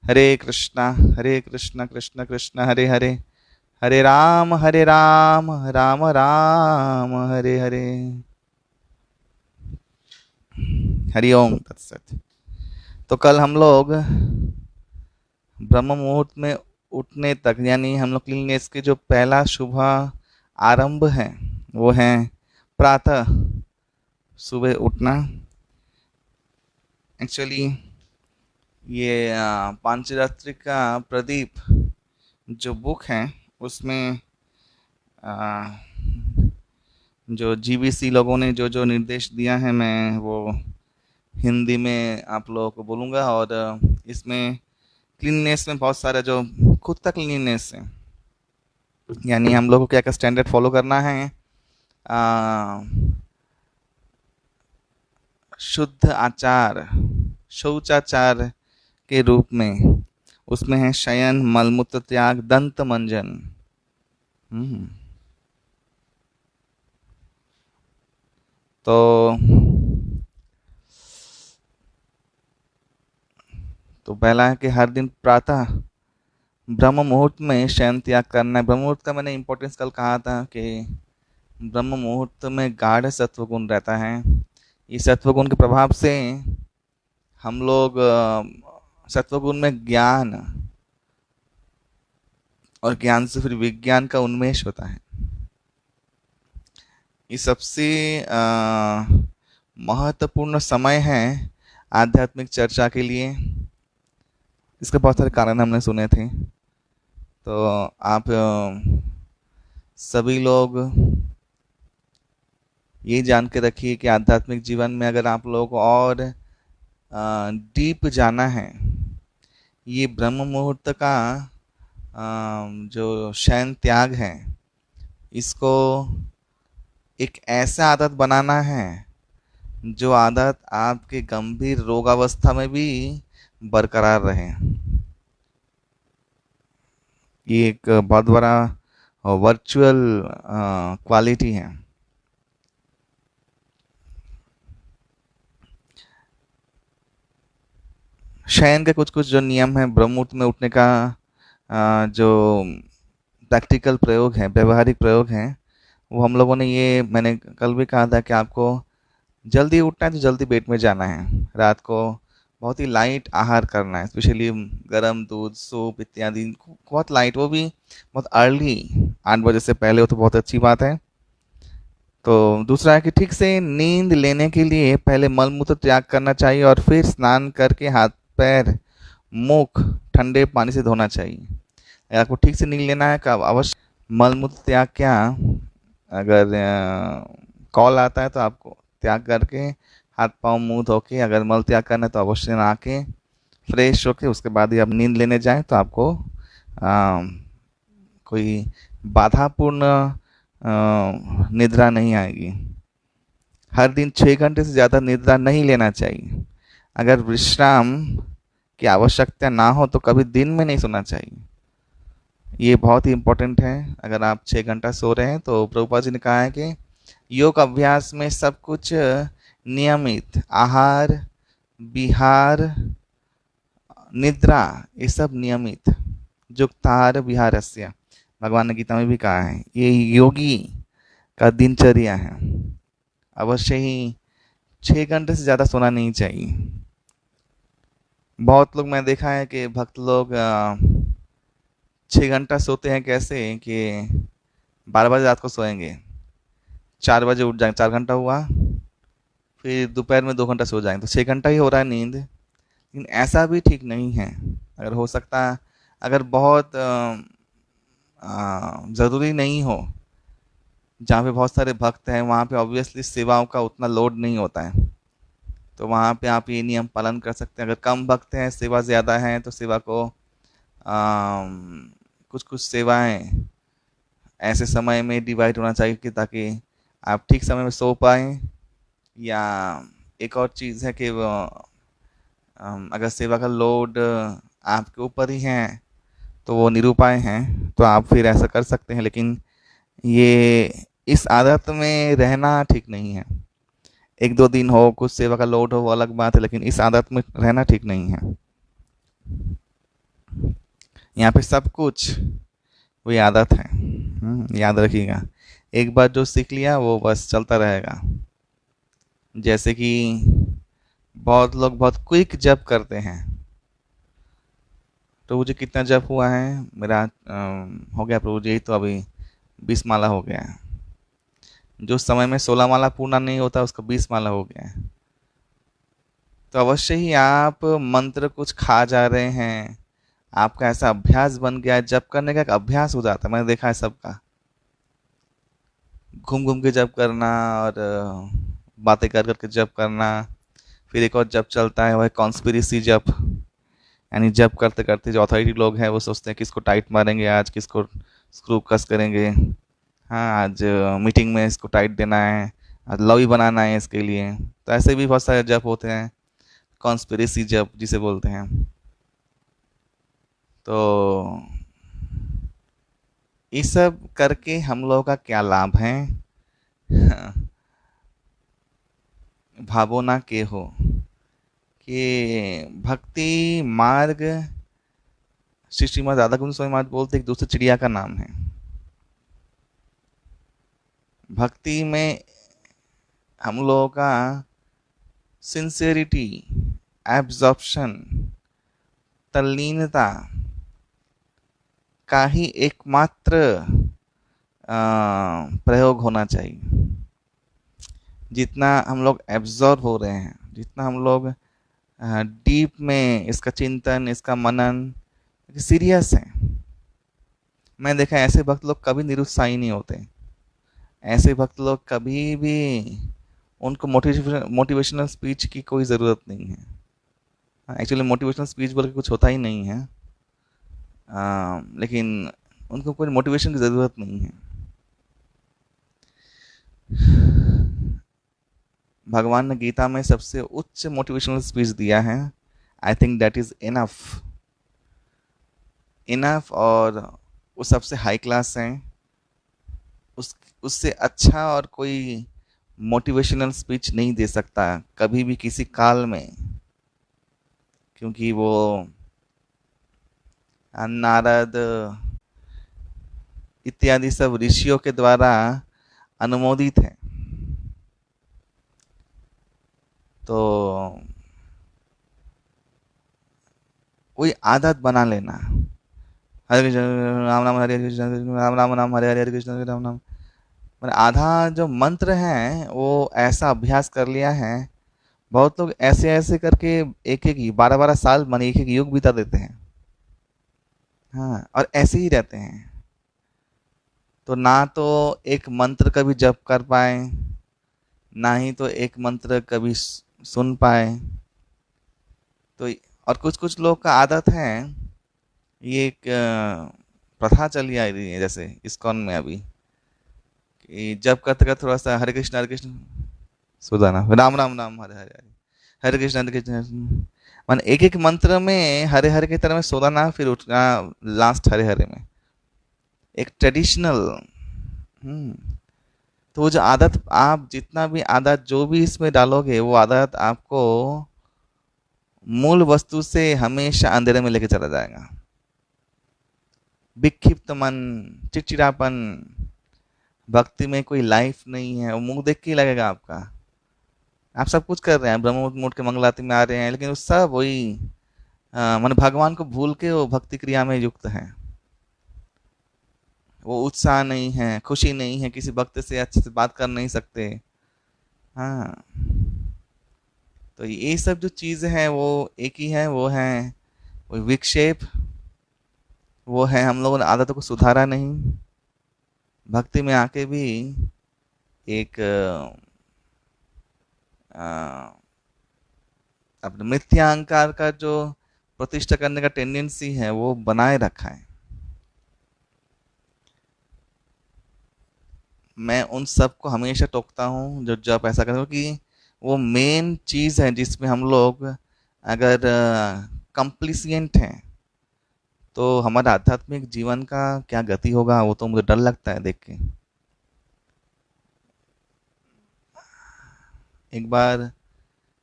हरे कृष्णा कृष्ण कृष्ण हरे हरे, हरे राम राम राम हरे हरे। हरि ओम तत्सत। तो कल हम लोग ब्रह्म मुहूर्त में उठने तक, यानी हम लोग क्लीननेस के जो पहला शुभ आरंभ है वो है प्रातः सुबह उठना। एक्चुअली ये पांचरात्रि का प्रदीप जो बुक है उसमें आ, जो जीबीसी लोगों ने जो जो निर्देश दिया है, मैं वो हिंदी में आप लोगों को बोलूँगा। और इसमें क्लीननेस में बहुत सारा जो खुद का क्लीननेस है, यानी हम लोग को क्या क्या स्टैंडर्ड फॉलो करना है। आ, शुद्ध आचार, शौचाचार के रूप में उसमें है शयन, मलमूत्र त्याग, दंत मंजन। हम्म, तो पहला है कि हर दिन प्रातः ब्रह्म मुहूर्त में शयन त्याग करना है। ब्रह्म मुहूर्त का मैंने इंपॉर्टेंस कल कहा था कि ब्रह्म मुहूर्त में गाढ़ सत्वगुण रहता है। इस सत्वगुण के प्रभाव से हम लोग सत्वगुण में ज्ञान, और ज्ञान से फिर विज्ञान का उन्मेष होता है। ये सबसे महत्वपूर्ण समय है आध्यात्मिक चर्चा के लिए। इसके बहुत सारे कारण हमने सुने थे। तो आप सभी लोग ये जान के रखिए कि आध्यात्मिक जीवन में अगर आप लोग को और डीप जाना है, ये ब्रह्म मुहूर्त का जो शयन त्याग है, इसको एक ऐसा आदत बनाना है जो आदत आपके गंभीर रोगावस्था में भी बरकरार रहे। ये एक बहुत बड़ा वर्चुअल क्वालिटी है। शयन के कुछ कुछ जो नियम है, ब्रह्म मुहूर्त में उठने का जो प्रैक्टिकल प्रयोग है, व्यवहारिक प्रयोग है, वो हम लोगों ने, ये मैंने कल भी कहा था कि आपको जल्दी उठना है तो जल्दी बेड में जाना है। रात को बहुत ही लाइट आहार करना है, स्पेशली गर्म दूध, सूप इत्यादि बहुत लाइट, वो भी बहुत अर्ली, 8 बजे से पहले हो तो बहुत अच्छी बात है। तो दूसरा है कि ठीक से नींद लेने के लिए पहले मलमूत्र त्याग करना चाहिए और फिर स्नान करके हाथ पैर मुख ठंडे पानी से धोना चाहिए। अगर आपको ठीक से नींद लेना है कब अवश्य मलमूत्र त्याग क्या, अगर कॉल आता है तो आपको त्याग करके हाथ पाँव मुंह धो के, अगर मल त्याग करना है तो अवश्य नहा के फ्रेश होके उसके बाद ही आप नींद लेने जाएं, तो आपको आ, कोई बाधापूर्ण निद्रा नहीं आएगी। हर दिन 6 घंटे से ज़्यादा निद्रा नहीं लेना चाहिए। अगर विश्राम की आवश्यकता ना हो तो कभी दिन में नहीं सोना चाहिए। ये बहुत ही इम्पोर्टेंट है। अगर आप 6 घंटा सो रहे हैं तो प्रभुपाद जी ने कहा है कि योग अभ्यास में सब कुछ नियमित, आहार विहार निद्रा ये सब नियमित, युक्ताहार विहारस्य, भगवान ने गीता में भी कहा है, ये योगी का दिनचर्या है। अवश्य ही 6 घंटे से ज़्यादा सोना नहीं चाहिए। बहुत लोग, मैं देखा है कि भक्त लोग 6 घंटा सोते हैं, कैसे कि 12 बजे रात को सोएंगे, 4 बजे उठ जाएंगे, 4 घंटा हुआ, फिर दोपहर में 2 घंटा सो जाएंगे, तो 6 घंटा ही हो रहा है नींद। लेकिन ऐसा भी ठीक नहीं है। अगर हो सकता, अगर बहुत ज़रूरी नहीं हो, जहाँ पे बहुत सारे भक्त हैं वहाँ पे ऑब्वियसली सेवाओं का उतना लोड नहीं होता है, तो वहाँ पे आप ये नियम पालन कर सकते हैं। अगर कम भक्त हैं, सेवा ज़्यादा है, तो सेवा को कुछ कुछ सेवाएं ऐसे समय में डिवाइड होना चाहिए कि ताकि आप ठीक समय में सो पाएँ। या एक और चीज़ है कि अगर सेवा का लोड आपके ऊपर ही है तो वो निरुपाय हैं, तो आप फिर ऐसा कर सकते हैं। लेकिन ये इस आदत में रहना ठीक नहीं है। 1-2 दिन हो, कुछ सेवा का लोड हो, वो अलग बात है, लेकिन इस आदत में रहना ठीक नहीं है। यहाँ पे सब कुछ वही आदत है। याद रखिएगा। एक बार जो सीख लिया वो बस चलता रहेगा। जैसे कि बहुत लोग बहुत क्विक जप करते हैं। तो मुझे कितना जप हुआ है मेरा? हो गया प्रभु जी, तो अभी 20 माला हो गया है। जो समय में 16 माला पूर्ण नहीं होता उसका 20 माला हो गया है। तो अवश्य ही आप मंत्र कुछ खा जा रहे हैं। आपका ऐसा अभ्यास बन गया है, जप करने का एक अभ्यास हो जाता है। मैंने देखा है सबका, घूम घूम के जप करना और बातें कर करके जप करना। फिर एक और जप चलता है, वह कॉन्स्पिरेसी जप। यानी जप करते करते जो अथॉरिटी लोग हैं वो सोचते हैं किसको टाइट मारेंगे आज, किसको स्क्रू कस करेंगे। हाँ, आज मीटिंग में इसको टाइट देना है, आज लॉबी बनाना है इसके लिए। तो ऐसे भी बहुत सारे जप होते हैं, कॉन्स्पिरेसी जप जिसे बोलते हैं। तो ये सब करके हम लोगों का क्या लाभ है? भावो ना के हो कि भक्ति मार्ग, श्री श्रीमद राधा कुंज स्वामी महाराज बोलते एक दूसरे चिड़िया का नाम है। भक्ति में हम लोगों का सिंसियरिटी, एब्जॉर्प्शन, तल्लीनता का ही एकमात्र प्रयोग होना चाहिए। जितना हम लोग एब्जॉर्ब हो रहे हैं, जितना हम लोग डीप में इसका चिंतन, इसका मनन सीरियस है। मैं देखा ऐसे भक्त लोग कभी निरुत्साही नहीं होते। ऐसे भक्त लोग कभी भी, उनको मोटिवेशनल स्पीच की कोई ज़रूरत नहीं है। एक्चुअली मोटिवेशनल स्पीच बोल के कुछ होता ही नहीं है। लेकिन उनको कोई मोटिवेशन की ज़रूरत नहीं है। भगवान ने गीता में सबसे उच्च मोटिवेशनल स्पीच दिया है। I think that is enough. Enough, और वो सबसे हाई क्लास है। उससे अच्छा और कोई मोटिवेशनल स्पीच नहीं दे सकता कभी भी किसी काल में, क्योंकि वो नारद इत्यादि सब ऋषियों के द्वारा अनुमोदित है। तो कोई आदत बना लेना, हरे कृष्ण राम राम हरे कृष्ण राम राम राम हरे हरे हरे कृष्ण हरे राम राम। मैंने आधा जो मंत्र है वो ऐसा अभ्यास कर लिया है। बहुत लोग ऐसे ऐसे करके एक एक 12-12 साल माने एक एक युग बिता देते हैं। हाँ, और ऐसे ही रहते हैं। तो ना तो एक मंत्र कभी जप कर पाए, ना ही तो एक मंत्र कभी सुन पाए। तो और कुछ कुछ लोग का आदत है, ये एक प्रथा चली आ रही है जैसे इस्कॉन में अभी, कि जब करते करते थोड़ा सा हरे कृष्ण सुधाना, राम राम राम हरे हरे हरे, हरे कृष्ण मान एक एक मंत्र में हरे हरे की तरह में सोदाना, फिर उठना लास्ट हरे हरे में, एक ट्रेडिशनल। तो वो जो आदत, आप जितना भी आदत जो भी इसमें डालोगे वो आदत आपको मूल वस्तु से हमेशा अंधेरे में लेके चला जाएगा। विक्षिप्त मन, चिड़चिड़ापन, भक्ति में कोई लाइफ नहीं है, वो मुंह देख के ही लगेगा आपका। आप सब कुछ कर रहे हैं, ब्रह्म मुहूर्त के मंगलारती में आ रहे हैं, लेकिन वो सब वही मन भगवान को भूल के वो भक्ति क्रिया में युक्त है। वो उत्साह नहीं है, खुशी नहीं है, किसी भक्त से अच्छे से बात कर नहीं सकते। हाँ, तो ये सब जो चीज़ है वो एक ही है, वो है वो विक्षेप। वो है हम लोगों ने आदतों को सुधारा नहीं। भक्ति में आके भी एक अपने मिथ्या अहंकार का जो प्रतिष्ठा करने का टेंडेंसी है वो बनाए रखा है। मैं उन सब को हमेशा टोकता हूँ जो जब ऐसा करते, क्योंकि वो मेन चीज़ है जिसमें हम लोग अगर कंप्लिसिएंट हैं तो हमारा आध्यात्मिक जीवन का क्या गति होगा, वो तो मुझे डर लगता है देख के। एक बार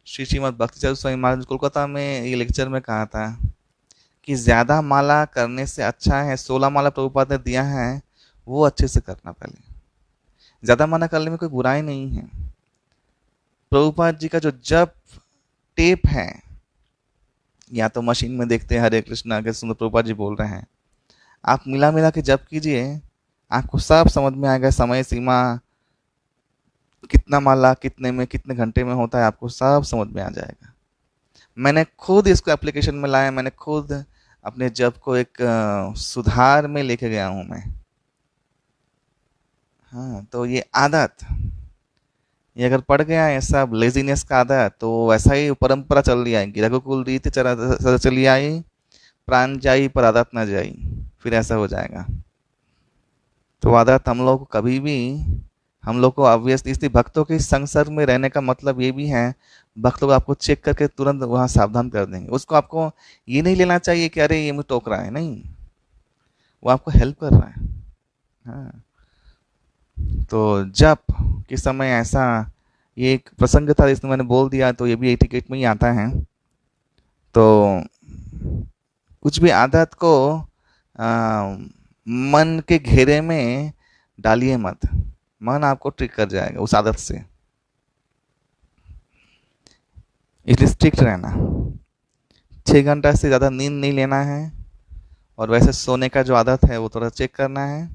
श्री श्रीमद भक्ति स्वामी महाराज कोलकाता में ये लेक्चर में कहा था कि ज़्यादा माला करने से अच्छा है 16 माला प्रभुपाद ने दिया है, वो अच्छे से करना पहले। ज़्यादा माला करने में कोई बुराई नहीं है। प्रभुपाद जी का जो जप टेप है, या तो मशीन में देखते हैं हरे कृष्णा के सुंदर प्रभुपाद जी बोल रहे हैं, आप मिला मिला के जप कीजिए, आपको सब समझ में आएगा। समय सीमा कितना माला कितने में कितने घंटे में होता है, आपको सब समझ में आ जाएगा। मैंने खुद इसको एप्लीकेशन में लाया, मैंने खुद अपने जप को एक सुधार में लेके गया हूँ मैं। हाँ, तो ये आदत, ये अगर पड़ गया है सब लेजीनेस का आदत, तो वैसा ही परंपरा चल रही आएगी। रघुकुल रीति चरा चली आई, प्राण जाई पर आदत ना जाई, फिर ऐसा हो जाएगा। तो आदत हम लोग को कभी भी, हम लोग को ऑब्वियसली, इसलिए भक्तों के संसर्ग में रहने का मतलब ये भी है, भक्त लोग आपको चेक करके तुरंत वहाँ सावधान कर देंगे। उसको आपको ये नहीं लेना चाहिए कि अरे ये मुझे टोक रहा है, नहीं, वो आपको हेल्प कर रहा है। हाँ, तो जब किस समय ऐसा, ये एक प्रसंग था इसमें मैंने बोल दिया, तो ये भी एटिकेट में ही आता है। तो कुछ भी आदत को आ, मन के घेरे में डालिए मत, मन आपको ट्रिक कर जाएगा उस आदत से। इसलिए स्ट्रिक्ट रहना, 6 घंटा से ज़्यादा नींद नहीं लेना है, और वैसे सोने का जो आदत है वो थोड़ा चेक करना है,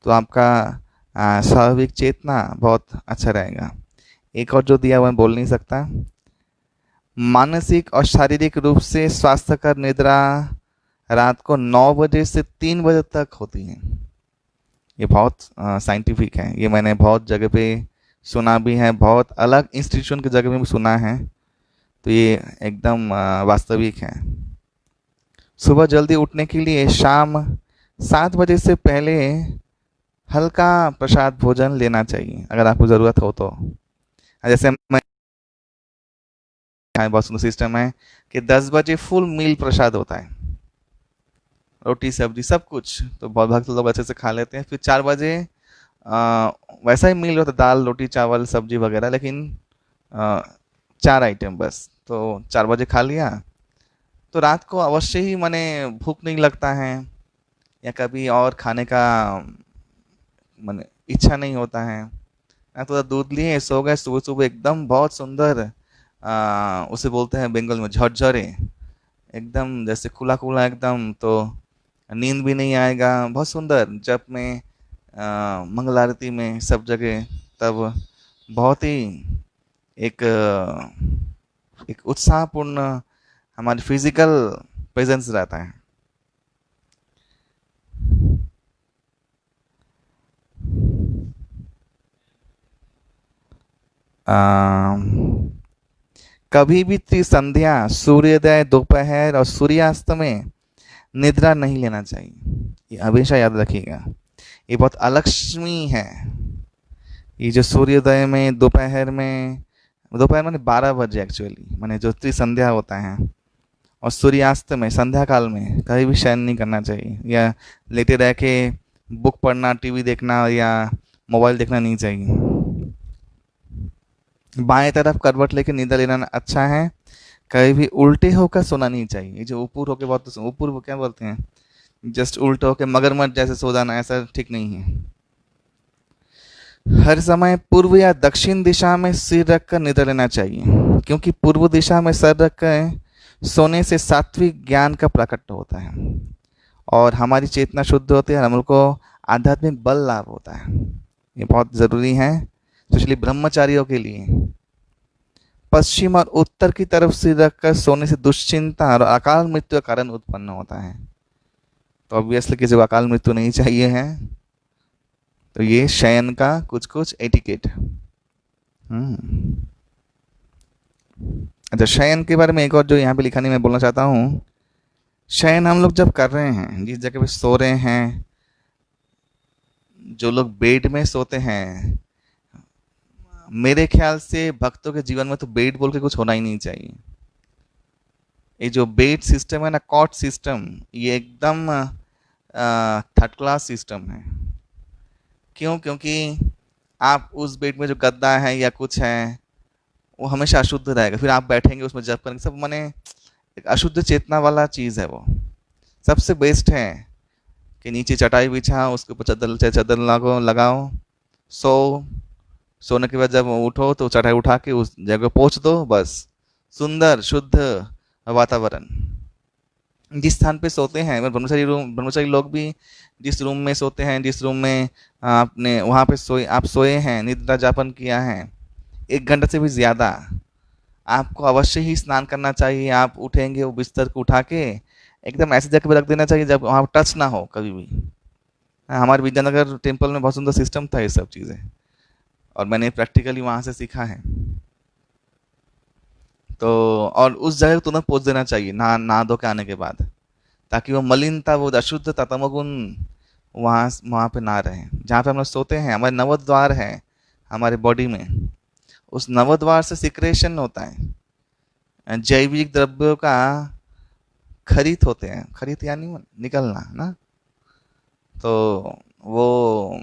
तो आपका स्वाभाविक चेतना बहुत अच्छा रहेगा। एक और जो दिया हुआ मैं बोल नहीं सकता। मानसिक और शारीरिक रूप से स्वास्थ्यकर निद्रा रात को 9 बजे से 3 बजे तक होती है। ये बहुत साइंटिफिक है, ये मैंने बहुत जगह पे सुना भी है, बहुत अलग इंस्टीट्यूशन की जगह में भी सुना है, तो ये एकदम वास्तविक है। सुबह जल्दी उठने के लिए शाम 7 बजे से पहले हल्का प्रसाद भोजन लेना चाहिए, अगर आपको ज़रूरत हो तो। जैसे मैं, बहुत सुंदर सिस्टम है कि 10 बजे फुल मील प्रसाद होता है, रोटी सब्जी सब कुछ, तो बहुत भक्त लोग अच्छे से खा लेते हैं। फिर 4 बजे वैसा ही मील होता है, दाल रोटी चावल सब्जी वगैरह, लेकिन 4 आइटम बस, तो 4 बजे खा लिया, तो रात को अवश्य ही माने भूख नहीं लगता है, या कभी और खाने का माने इच्छा नहीं होता है। तो दूध लिए सो गए, सुबह सुबह एकदम बहुत सुंदर, उसे बोलते हैं बंगाल में झरझरे, एकदम जैसे खुला खुला एकदम, तो नींद भी नहीं आएगा, बहुत सुंदर। जब में मंगल आरती में सब जगह, तब बहुत ही एक एक उत्साहपूर्ण हमारी फिजिकल प्रेजेंस रहता है। कभी भी त्रिसंध्या, सूर्योदय, दोपहर और सूर्यास्त में निद्रा नहीं लेना चाहिए, ये हमेशा याद रखिएगा। ये बहुत अलक्ष्मी है। ये जो सूर्योदय में, दोपहर में, दोपहर मैंने 12 बजे एक्चुअली, मैंने जो त्रिसंध्या होता है, और सूर्यास्त में संध्या काल में कभी भी शयन नहीं करना चाहिए, या लेटे रह के बुक पढ़ना, टीवी देखना या मोबाइल देखना नहीं चाहिए। बाएं तरफ करवट लेके नींद लेना अच्छा है, कभी भी उल्टे होकर सोना नहीं चाहिए। ये जो ऊपर होके, बहुत ऊपर वो क्या बोलते हैं, जस्ट उल्टे होके मगरमच्छ जैसे सो जाना, ऐसा ठीक नहीं है। हर समय पूर्व या दक्षिण दिशा में सिर रखकर निद्रा लेना चाहिए, क्योंकि पूर्व दिशा में सर रखकर सोने से सात्विक ज्ञान का प्रकट होता है, और हमारी चेतना शुद्ध होती है, और हम लोग को आध्यात्मिक बल लाभ होता है। ये बहुत ज़रूरी है, स्पेशली ब्रह्मचारियों के लिए। पश्चिम और उत्तर की तरफ सिर रखकर सोने से दुश्चिंता और अकाल मृत्यु का कारण उत्पन्न होता है। तो ऑब्वियसली किसी को अकाल मृत्यु नहीं चाहिए है, तो ये शयन का कुछ कुछ एटिकेट। अच्छा, शयन के बारे में एक और जो यहाँ पे लिखा नहीं मैं बोलना चाहता हूँ। शयन हम लोग जब कर रहे हैं, जिस जगह पे सो रहे हैं, जो लोग बेड में सोते हैं, मेरे ख्याल से भक्तों के जीवन में तो बेड बोल के कुछ होना ही नहीं चाहिए। ये जो बेड सिस्टम है ना, कॉट सिस्टम, ये एकदम थर्ड क्लास सिस्टम है। क्यों? क्योंकि आप उस बेड में जो गद्दा है या कुछ है, वो हमेशा अशुद्ध रहेगा, फिर आप बैठेंगे उसमें जब करेंगे सब, माने एक अशुद्ध चेतना वाला चीज़ है वो। सबसे बेस्ट है कि नीचे चटाई बिछाओ, उसके ऊपर चादर चादर लगाओ, सो। सोने के बाद जब उठो तो चटाई उठा के उस जगह पोंछ दो, बस। सुंदर शुद्ध वातावरण। जिस स्थान पे सोते हैं, मतलब ब्रह्मचारी लोग भी जिस रूम में सोते हैं, जिस रूम में आपने वहाँ पे आप सोए हैं, निद्रा जापन किया है 1 घंटे से भी ज़्यादा, आपको अवश्य ही स्नान करना चाहिए। आप उठेंगे, वो बिस्तर को उठा के एकदम ऐसी जगह पे रख देना चाहिए जब वहाँ टच ना हो कभी भी। हाँ, हमारे विद्यानगर टेम्पल में बहुत सुंदर सिस्टम था ये सब चीज़ें, और मैंने प्रैक्टिकली वहाँ से सीखा है। तो और उस जगह को तुरंत पोंछ देना चाहिए नहा धो के आने के बाद, ताकि वो मलिनता, वो अशुद्धता, तमोगुण वहाँ वहाँ पे ना रहे। जहाँ पे हम लोग सोते हैं, हमारे नवद्वार है हमारे बॉडी में, उस नवद्वार से सिक्रेशन होता है, जैविक द्रव्यों का खरीद होते हैं, खरीद यानी निकलना ना। तो वो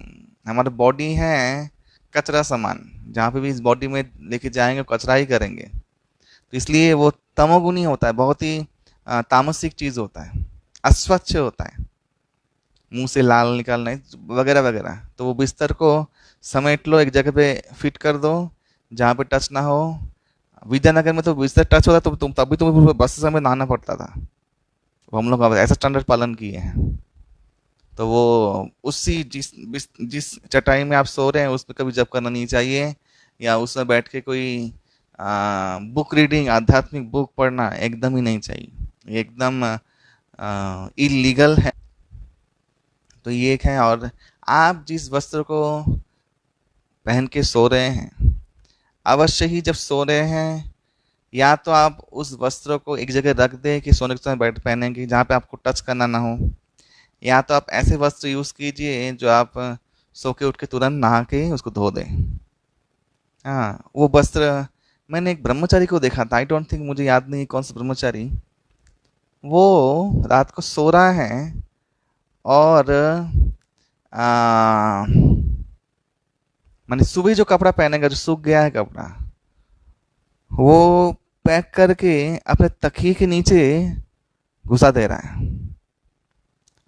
हमारा बॉडी है कचरा सामान, जहाँ पे भी इस बॉडी में लेके जाएंगे कचरा ही करेंगे। तो इसलिए वो तमोगुणी होता है, बहुत ही तामसिक चीज़ होता है, अस्वच्छ होता है, मुंह से लाल निकालना वगैरह वगैरह। तो वो बिस्तर को समेट लो, एक जगह पे फिट कर दो जहाँ पे टच ना हो। विद्यानगर में तो बिस्तर टच होता तो तभी तुम्हें बस समय नहाना पड़ता था। वो हम लोग अब ऐसा स्टैंडर्ड पालन किए हैं। तो वो उसी जिस चटाई में आप सो रहे हैं उसमें कभी जप करना नहीं चाहिए, या उसमें बैठ के कोई बुक रीडिंग, आध्यात्मिक बुक पढ़ना एकदम ही नहीं चाहिए, ये एकदम इलीगल है। तो ये एक है। और आप जिस वस्त्र को पहन के सो रहे हैं, अवश्य ही जब सो रहे हैं, या तो आप उस वस्त्र को एक जगह रख दें कि सोने के समय बैठ पहनेंगे जहाँ पे आपको टच करना ना हो, या तो आप ऐसे वस्त्र यूज़ कीजिए जो आप सो के उठ के तुरंत नहा के उसको धो दें। हाँ, वो वस्त्र मैंने एक ब्रह्मचारी को देखा था, आई डोंट थिंक, मुझे याद नहीं कौन सा ब्रह्मचारी, वो रात को सो रहा है और मैंने सुबह जो कपड़ा पहनेगा, जो सूख गया है कपड़ा, वो पैक करके अपने तकिए के नीचे घुसा दे रहा है,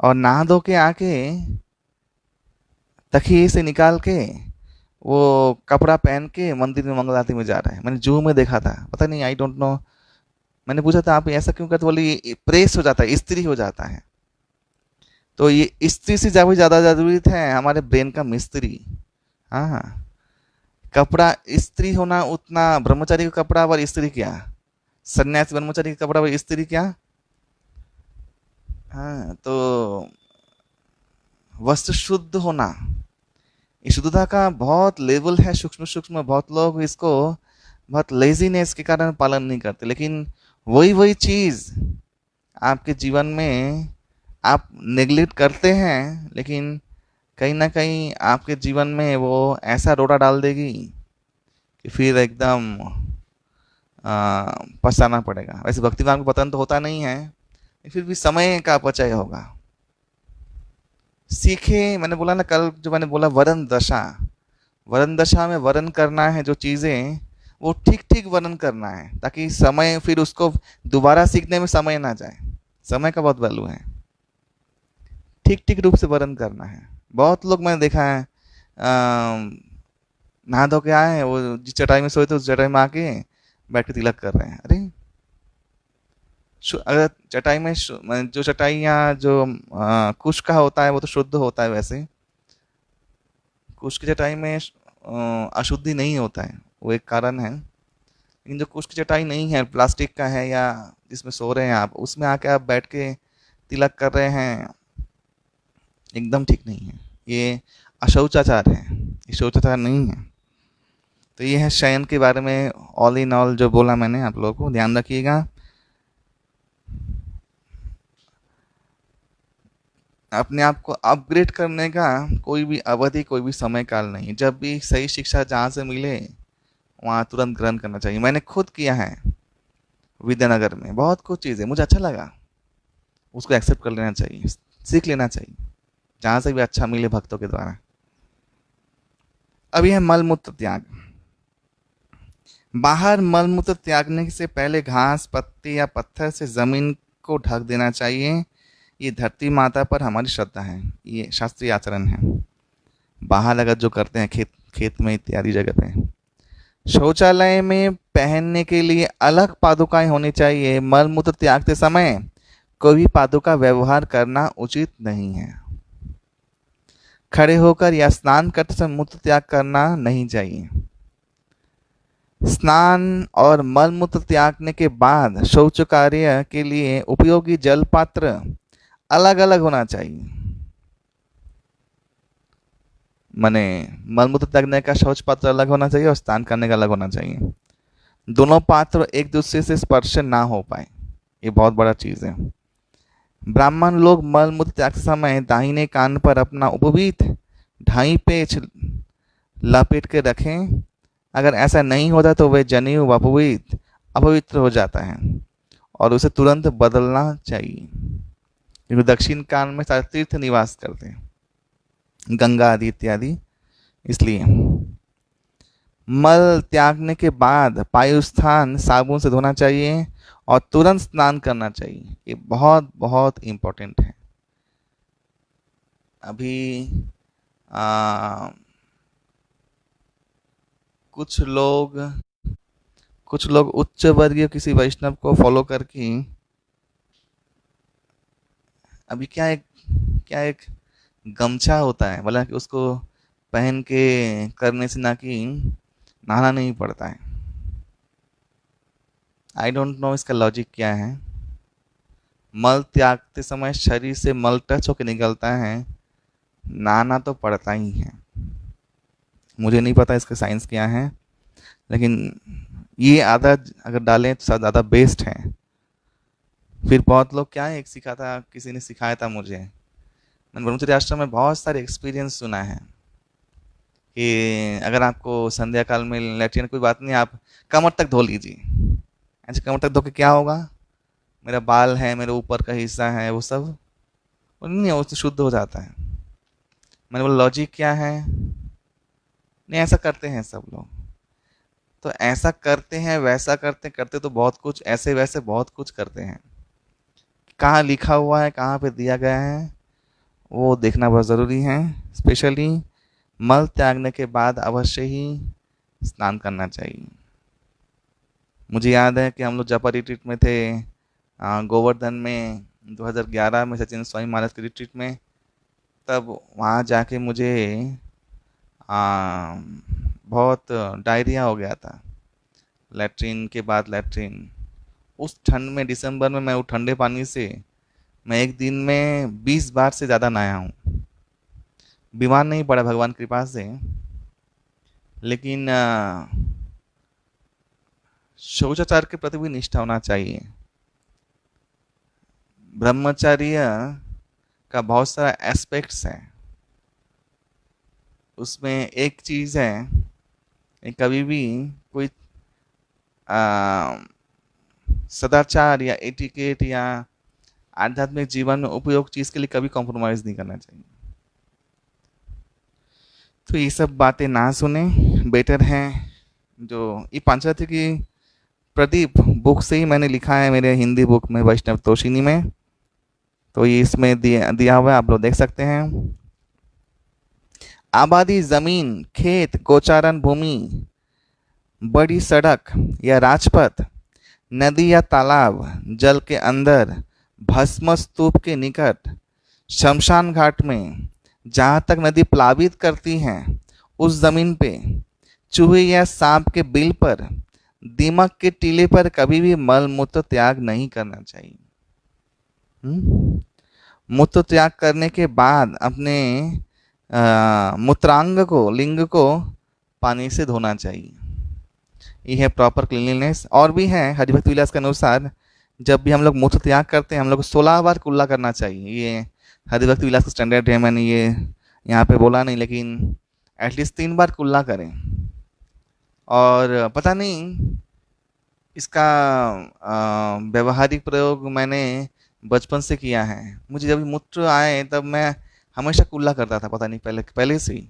और नहा धो के आके तकिए से निकाल के वो कपड़ा पहन के मंदिर में मंगल आरती में जा रहा है। मैंने जू में देखा था, पता नहीं, आई डोंट नो। मैंने पूछा था आप ऐसा क्यों करते, बोले ये प्रेस हो जाता है, इस्त्री हो जाता है। तो ये इस्त्री से ज़्यादा जरूरत है हमारे ब्रेन का मिस्त्री। हाँ हाँ, कपड़ा इस्त्री होना उतना, ब्रह्मचारी का कपड़ा और इस्त्री क्या, सन्यासी ब्रह्मचारी का कपड़ा और इस्त्री क्या। हाँ, तो वस्त्र शुद्ध होना, इस शुद्धता का बहुत लेवल है, सूक्ष्म सूक्ष्म। बहुत लोग इसको बहुत लेजीनेस के कारण पालन नहीं करते, लेकिन वही चीज़ आपके जीवन में आप नेग्लेक्ट करते हैं, लेकिन कहीं ना कहीं आपके जीवन में वो ऐसा रोड़ा डाल देगी कि फिर एकदम पछताना पड़ेगा। वैसे भक्तिमान को पतन तो होता नहीं है, फिर भी समय का अपचय होगा। सीखे, मैंने बोला ना कल, जो मैंने बोला वरण दशा में वरण करना है जो चीज़ें, वो ठीक ठीक वर्ण करना है, ताकि समय फिर उसको दोबारा सीखने में समय ना जाए। समय का बहुत वैल्यू है, ठीक ठीक रूप से वर्ण करना है। बहुत लोग मैंने देखा है नहा धो के आए हैं, वो जिस चटाई में सोए थे उस चटाई में आके बैठ के तिलक कर रहे हैं। अरे अगर चटाई में जो चटाई या जो कुश का होता है वो तो शुद्ध होता है, वैसे कुश की चटाई में अशुद्धि नहीं होता है, वो एक कारण है। लेकिन जो कुश की चटाई नहीं है, प्लास्टिक का है, या जिसमें सो रहे हैं आप, उसमें आके आप बैठ के तिलक कर रहे हैं, एकदम ठीक नहीं है। ये अशौचाचार है, ये शौचाचार नहीं है। तो ये है शयन के बारे में ऑल इन ऑल जो बोला मैंने, आप लोगों को ध्यान रखिएगा। अपने आप को अपग्रेड करने का कोई भी अवधि, कोई भी समय काल नहीं। जब भी सही शिक्षा जहाँ से मिले वहाँ तुरंत ग्रहण करना चाहिए। मैंने खुद किया है विद्यानगर में, बहुत कुछ चीज़ें मुझे अच्छा लगा, उसको एक्सेप्ट कर लेना चाहिए, सीख लेना चाहिए, जहाँ से भी अच्छा मिले भक्तों के द्वारा। अब यह मल मूत्र त्याग। बाहर मलमूत्र त्यागने से पहले घास, पत्ते या पत्थर से जमीन को ढक देना चाहिए। ये धरती माता पर हमारी श्रद्धा है, ये शास्त्रीय आचरण है। बाहर अगर जो करते हैं खेत खेत में इत्यादि जगह पे। शौचालय में पहनने के लिए अलग पादुकाएं होनी चाहिए। मलमूत्र त्यागते समय कोई भी पादुका व्यवहार करना उचित नहीं है। खड़े होकर या स्नान करते समय मूत्र त्याग करना नहीं चाहिए। स्नान और मलमूत्र त्यागने के बाद शौच कार्य के लिए उपयोगी जल पात्र अलग अलग होना चाहिए। माने मलमूत्र त्यागने का शौच पात्र अलग होना चाहिए और स्नान करने का अलग होना चाहिए। दोनों पात्र एक दूसरे से स्पर्श ना हो पाए, ये बहुत बड़ा चीज है। ब्राह्मण लोग मलमूत्र त्यागते समय दाहिने कान पर अपना उपवीत ढाई पेच लपेट के रखें। अगर ऐसा नहीं होता तो वह जनेऊ व उपवीत अपवित्र हो जाता है और उसे तुरंत बदलना चाहिए, क्योंकि दक्षिण कान में सारे तीर्थ निवास करते हैं, गंगा आदि इत्यादि। इसलिए मल त्यागने के बाद पायुस्थान साबुन से धोना चाहिए और तुरंत स्नान करना चाहिए। ये बहुत बहुत इम्पोर्टेंट है। अभी आ, कुछ लोग उच्च वर्गीय किसी वैष्णव को फॉलो करके अभी क्या एक गमछा होता है, बोला कि उसको पहन के करने से ना कि नहाना नहीं पड़ता है। आई डोंट नो इसका लॉजिक क्या है। मल त्यागते समय शरीर से मल टच होकर निकलता है, नहाना तो पड़ता ही है। मुझे नहीं पता इसका साइंस क्या है, लेकिन ये आदत अगर डालें तो ज़्यादा बेस्ट है। फिर बहुत लोग क्या है, एक सीखा था, किसी ने सिखाया था मुझे। मैंने ब्रह्मचर्य आश्रम में बहुत सारे एक्सपीरियंस सुना है कि अगर आपको संध्या काल में लैट्रिन, कोई बात नहीं, आप कमर तक धो लीजिए। ऐसे कमर तक धो के क्या होगा, मेरा बाल है, मेरे ऊपर का हिस्सा है, वो सब वो नहीं, वो तो शुद्ध हो जाता है। मैंने बोला लॉजिक क्या है? नहीं, ऐसा करते हैं सब लोग। तो ऐसा करते हैं, वैसा करते करते तो बहुत कुछ ऐसे वैसे बहुत कुछ करते हैं। कहाँ लिखा हुआ है, कहाँ पे दिया गया है, वो देखना बहुत ज़रूरी है। स्पेशली मल त्यागने के बाद अवश्य ही स्नान करना चाहिए। मुझे याद है कि हम लोग जापा रिट्रीट में थे, गोवर्धन में 2011 में सचिन स्वामी महाराज के रिट्रीट में। तब वहाँ जाके मुझे बहुत डायरिया हो गया था, लैट्रिन के बाद लैट्रिन। उस ठंड में, दिसंबर में, मैं वो ठंडे पानी से मैं एक दिन में 20 बार से ज़्यादा नहाया हूँ। बीमार नहीं पड़ा भगवान कृपा से, लेकिन शौचाचार के प्रति भी निष्ठा होना चाहिए। ब्रह्मचर्य का बहुत सारा एस्पेक्ट्स है। उसमें एक चीज़ है, कभी भी कोई सदाचार या एटिकेट या आध्यात्मिक जीवन में उपयोग चीज़ के लिए कभी कॉम्प्रोमाइज़ नहीं करना चाहिए। तो ये सब बातें ना सुने, बेटर है। जो ये पांचरात्रि की प्रदीप बुक से ही मैंने लिखा है, मेरे हिंदी बुक में वैष्णव तोषिनी में। तो ये इसमें दिया हुआ है, आप लोग देख सकते हैं। आबादी, जमीन, खेत, गोचारण भूमि, बड़ी सड़क या राजपथ, नदी या तालाब, जल के अंदर, भस्म स्तूप के निकट, शमशान घाट में, जहाँ तक नदी प्लावित करती है उस जमीन पे, चूहे या सांप के बिल पर, दीमक के टीले पर कभी भी मल मूत्र त्याग नहीं करना चाहिए। मूत्र त्याग करने के बाद अपने मूत्रांग को, लिंग को पानी से धोना चाहिए। यह है प्रॉपर क्लीनलीनेस। और भी है, हरिभक्त विलास के अनुसार जब भी हम लोग मूत्र त्याग करते हैं हम लोग को 16 बार कुल्ला करना चाहिए। ये हरिभक्त विलास का स्टैंडर्ड है, मैंने ये यहाँ पे बोला नहीं, लेकिन एटलीस्ट 3 बार कुल्ला करें। और पता नहीं इसका व्यवहारिक प्रयोग मैंने बचपन से किया है। मुझे जब मूत्र आए तब मैं हमेशा कुल्ला करता था, पता नहीं पहले से ही।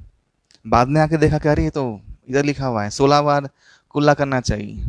बाद में आके देखा कि अरे ये तो इधर लिखा हुआ है 16 बार कुल्ला करना चाहिए।